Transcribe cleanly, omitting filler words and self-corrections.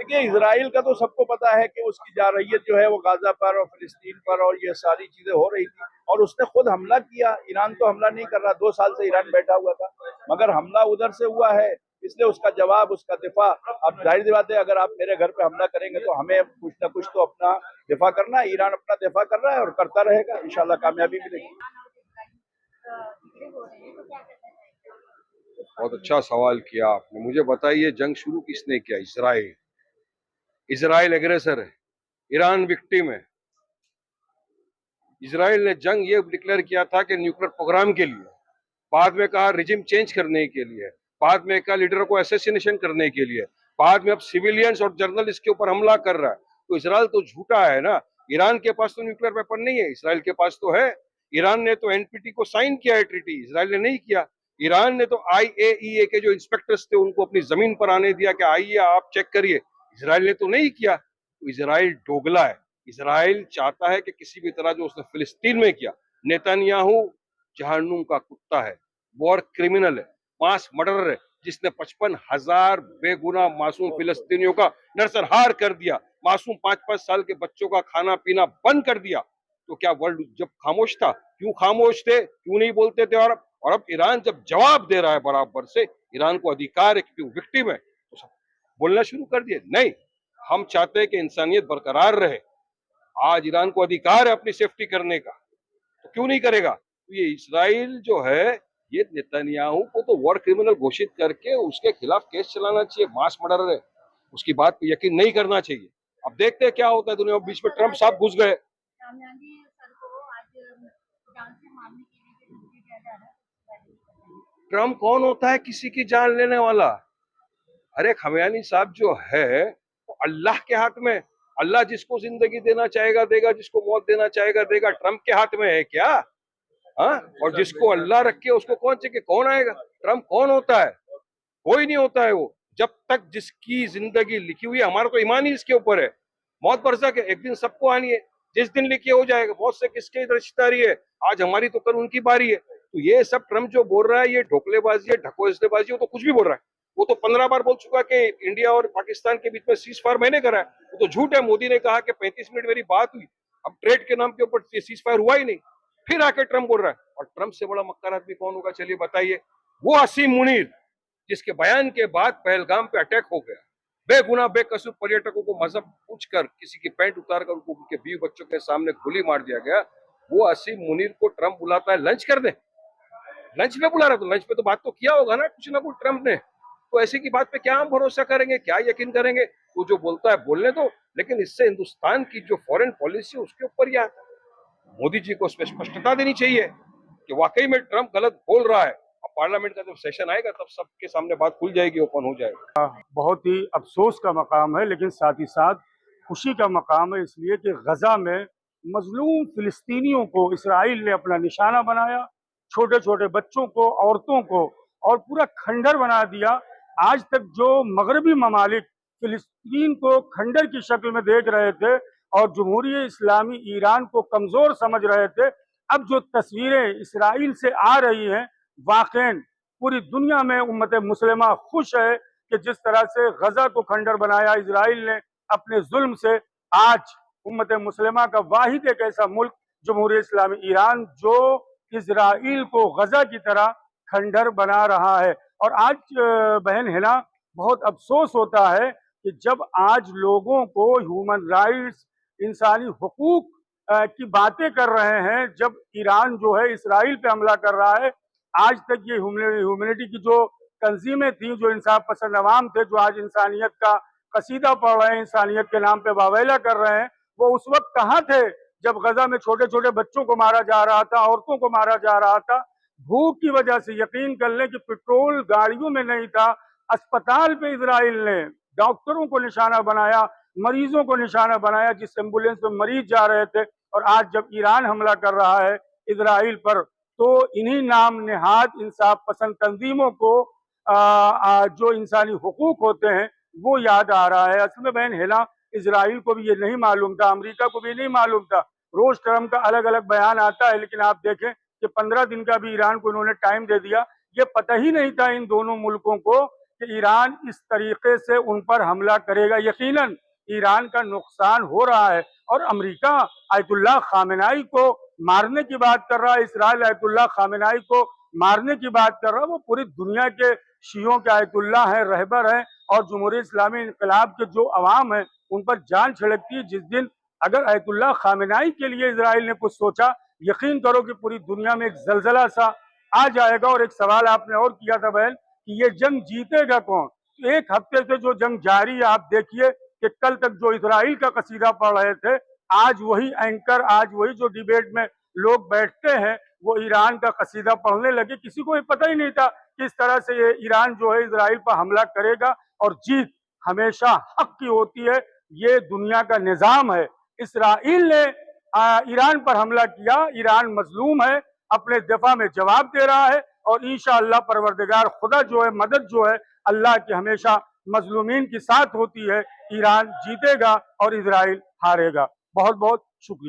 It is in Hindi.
देखिए, इजराइल का तो सबको पता है कि उसकी जारहियत जो है वो गाजा पर और फिलिस्तीन पर और ये सारी चीजें हो रही थी, और उसने खुद हमला किया। ईरान तो हमला नहीं कर रहा, 2 साल से ईरान बैठा हुआ था, मगर हमला उधर से हुआ है, इसलिए उसका जवाब, उसका दिफा। अब जाहिर सी बात है, अगर आप मेरे घर पे हमला करेंगे तो हमें कुछ ना कुछ तो अपना दिफा करना है। ईरान अपना दिफा कर रहा है और करता रहेगा, इंशाल्लाह कामयाबी मिलेगी। बहुत अच्छा सवाल किया आपने। मुझे बताइए, जंग शुरू किसने किया? इसराइल। इसराइल एग्रेसर है, ईरान विक्टिम है। इसराइल ने जंग ये डिक्लेयर किया था कि न्यूक्लियर प्रोग्राम के लिए, बाद में कहा रिजिम चेंज करने के लिए, बाद में कहा लीडर को असैसिनेशन करने के लिए, बाद में अब सिविलियंस और जर्नलिस्ट के ऊपर हमला कर रहा है। तो इसराइल तो झूठा है ना। ईरान के पास तो न्यूक्लियर वेपन नहीं है, इसराइल के पास तो है। ईरान ने तो एनपीटी को साइन किया है ट्रीटी, इसराइल ने नहीं किया। ईरान ने तो आईएईए के जो इंस्पेक्टर्स थे उनको अपनी जमीन पर आने दिया कि आइए आप चेक करिए, इसराइल ने तो नहीं किया। तो इसराइल दोगला है। इसराइल चाहता है कि किसी भी तरह जो उसने फिलिस्तीन में किया, नेतन्याहू जहन्नुम का कुत्ता है, वॉर क्रिमिनल है, मास मर्डरर है, जिसने 55,000 बेगुनाह मासूम फिलिस्तीनियों का नरसंहार कर दिया, मासूम 5-5 साल के बच्चों का खाना पीना बंद कर दिया। तो क्या वर्ल्ड जब खामोश था? क्यों खामोश थे? क्यों नहीं बोलते थे? और अब ईरान जब जवाब दे रहा है बराबर से, ईरान को अधिकार है क्योंकि विक्टिम है, तो सब बोलना शुरू कर दिए। नहीं, हम चाहते हैं कि इंसानियत बरकरार रहे। आज ईरान को अधिकार है अपनी सेफ्टी करने का, तो क्यों नहीं करेगा? तो ये इसराइल जो है, ये नेतन्याहू को तो वॉर क्रिमिनल घोषित करके उसके खिलाफ केस चलाना चाहिए, मास मर्डरर है, उसकी बात पे यकीन नहीं करना चाहिए। अब देखते हैं क्या होता है दुनिया में। बीच में ट्रंप साहब घुस गए। ट्रंप कौन होता है किसी की जान लेने वाला? अरे खमेयानी साहब जो है वो अल्लाह के हाथ में। अल्लाह जिसको जिंदगी देना चाहेगा देगा, जिसको मौत देना चाहेगा देगा। ट्रंप के हाथ में है क्या? हाँ, और जिसको अल्लाह रखे उसको कौन चाहिए? कौन आएगा? ट्रंप कौन होता है? कोई नहीं होता है वो। जब तक जिसकी जिंदगी लिखी हुई है, हमारा तो ईमान ही इसके ऊपर है। मौत बरसक है, एक दिन सबको आनी है, जिस दिन लिखी हो जाएगा। मौत से किसकी रिश्तेदारी है? आज हमारी तो कल उनकी बारी है। तो ये सब ट्रंप जो बोल रहा है, ये ढोकलेबाजी है, ढकोसलेबाजी, वो तो कुछ भी बोल रहा है। वो तो 15 बार बोल चुका कि इंडिया और पाकिस्तान के बीच में सीज फायर मैंने करा है। वो तो झूठ है। मोदी ने कहा कि 35 मिनट मेरी बात हुई, अब ट्रेड के नाम के ऊपर सीज फायर हुआ ही नहीं। फिर आके ट्रंप बोल रहा है। और ट्रंप से बड़ा मक्कार आदमी कौन होगा? चलिए बताइए। वो असीम मुनीर, जिसके बयान के बाद पहलगाम पे अटैक हो गया, बेगुनाह बेकसूर पर्यटकों को मजहब पूछकर किसी की पैंट उतारकर उनके बीवी बच्चों के सामने गोली मार दिया गया। वो असीम मुनीर को ट्रंप बुलाता है लंच कर दे। लंच पे बुला रहा, तो लंच पे तो बात तो किया होगा ना कुछ ना कुछ ट्रंप ने। तो ऐसी की बात पे क्या हम भरोसा करेंगे, क्या यकीन करेंगे? वो जो बोलता है बोलने दो, लेकिन इससे हिंदुस्तान की जो फॉरेन पॉलिसी उसके ऊपर या मोदी जी को स्पष्टता देनी चाहिए कि वाकई में ट्रंप गलत बोल रहा है। अब पार्लियामेंट का जब सेशन आएगा तब सबके सामने बात खुल जाएगी, ओपन हो जाएगा। बहुत ही अफसोस का मकाम है, लेकिन साथ ही साथ खुशी का मकाम है, इसलिए कि गजा में मजलूम फिलिस्तीनियों को इसराइल ने अपना निशाना बनाया, छोटे छोटे बच्चों को, औरतों को, और पूरा खंडर बना दिया। आज तक जो मगरबी ममालिक फिलिस्तीन को खंडर की शक्ल में देख रहे थे और जमहूरियत इस्लामी ईरान को कमजोर समझ रहे थे, अब जो तस्वीरें इसराइल से आ रही हैं, वाकई पूरी दुनिया में उम्मत मुस्लिमा खुश है कि जिस तरह से गजा को खंडर बनाया इसराइल ने अपने जुल्म से, आज उम्मत मुस्लिमा का वाहिद एक ऐसा मुल्क जमहूरियत इस्लामी ईरान जो इसराइल को गजा की तरह खंडर बना रहा है। और आज बहन हिना, बहुत अफसोस होता है कि जब आज लोगों को ह्यूमन राइट्स, इंसानी हुकूक की बातें कर रहे हैं, जब ईरान जो है इसराइल पे हमला कर रहा है, आज तक ये ह्यूमैनिटी की जो तंजीमें थी, जो इंसाफ पसंद अवाम थे, जो आज इंसानियत का कसीदा पढ़ रहे हैं, इंसानियत के नाम पे वावेला कर रहे हैं, वो उस वक्त कहाँ थे जब गजा में छोटे छोटे बच्चों को मारा जा रहा था, औरतों को मारा जा रहा था? भूख की वजह से, यकीन कर लें कि पेट्रोल गाड़ियों में नहीं था, अस्पताल पे इसराइल ने डॉक्टरों को निशाना बनाया, मरीजों को निशाना बनाया, जिस एम्बुलेंस में मरीज जा रहे थे। और आज जब ईरान हमला कर रहा है इसराइल पर, तो इन्हीं नाम नेहाद इंसाफ पसंद तंजीमों को जो इंसानी हुकूक होते हैं वो याद आ रहा है। असल में बहन हिना, इसराइल को भी ये नहीं मालूम था, अमेरिका को भी नहीं मालूम था। रोज ट्रंप का अलग अलग बयान आता है, लेकिन आप देखें कि 15 दिन का भी ईरान को इन्होंने टाइम दे दिया। ये पता ही नहीं था इन दोनों मुल्कों को कि ईरान इस तरीके से उन पर हमला करेगा। यकीनन ईरान का नुकसान हो रहा है और अमेरिका आयतुल्लाह खामेनाई को मारने की बात कर रहा है, इसराइल आयतुल्लाह खामेनाई को मारने की बात कर रहा है। वो पूरी दुनिया के शियों के आयतुल्लाह हैं, रहबर हैं, और जमहूरियत इस्लामी इनकलाब के जो अवाम है उन पर जान छिड़कती है। जिस दिन अगर आयतुल्लाह खामेनाई के लिए इसराइल ने कुछ सोचा, यकीन करो कि पूरी दुनिया में एक जलजला सा आ जाएगा। और एक सवाल आपने और किया था बहन कि ये जंग जीतेगा कौन। तो एक हफ्ते से जो जंग जारी है, आप देखिए कि कल तक जो इसराइल का कसीदा पढ़ रहे थे, आज वही एंकर, आज वही जो डिबेट में लोग बैठते हैं, वो ईरान का कसीदा पढ़ने लगे। किसी को ये पता ही नहीं था किस तरह से ये ईरान जो है इसराइल पर हमला करेगा। और जीत हमेशा हक की होती है, ये दुनिया का निजाम है। इसराइल ने ईरान पर हमला किया, ईरान मजलूम है, अपने दफा में जवाब दे रहा है। और इंशाअल्लाह परवरदिगार खुदा जो है, मदद जो है अल्लाह की हमेशा मजलूमीन के साथ होती है। ईरान जीतेगा और इसराइल हारेगा। बहुत बहुत शुक्रिया।